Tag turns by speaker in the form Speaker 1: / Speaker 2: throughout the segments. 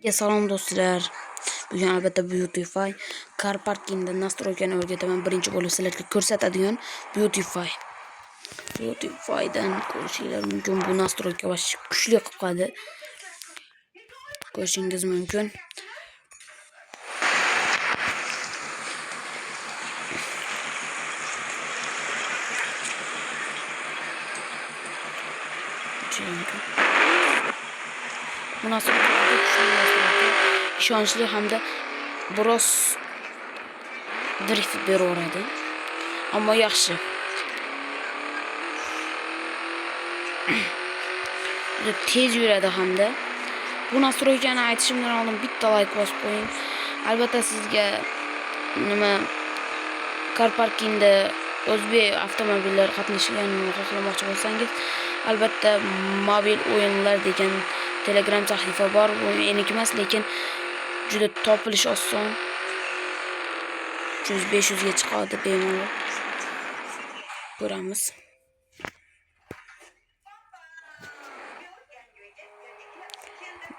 Speaker 1: Salom do'stlar. Bugun albatta Beautify car parkingda nastroykani o'rgataman. Birinchi bo'lib sizlarga ko'rsatadigan Beautify. Beautifydan ko'rishingiz mumkin. Bu nastroyka vashchi kuchli qilib qo'yadi. Ko'rishingiz mumkin. Bu nastroyka ishonchli hamda biroz drift beraveradi. Ammo yaxshi. Tez yuradi hamda. Bu nastroykani aytishimdan oldin bitta like bosib qo'ying. Albatta sizga nima car parkingda o'zbek avtomobillar qatnashganini xohlamoqchi bo'lsangiz, albatta mobil o'yinlar degan Telegram sahifa bor. Bu meniki emas, lekin juda topilish oson. 100-500 ga chiqadi bemalol. Ko'ramiz.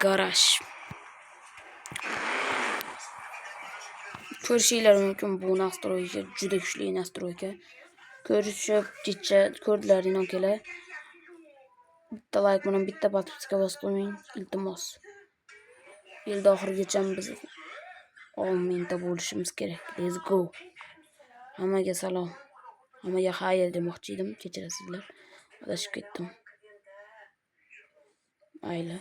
Speaker 1: Garaj. Ko'rishingiz mumkin, bu nastroyka juda kuchli nastroyka. Ko'rdilaring kelar. Bitta like bilan bitta podpiska bosib qo'ying, iltimos. Yilda oxirigacha biz 10 mingta bo'lishimiz kerak. Let's go. Hammaga salom. Hammaga xayr demoqchi edim, kechirasizlar. Adashib ketdim. Mayli.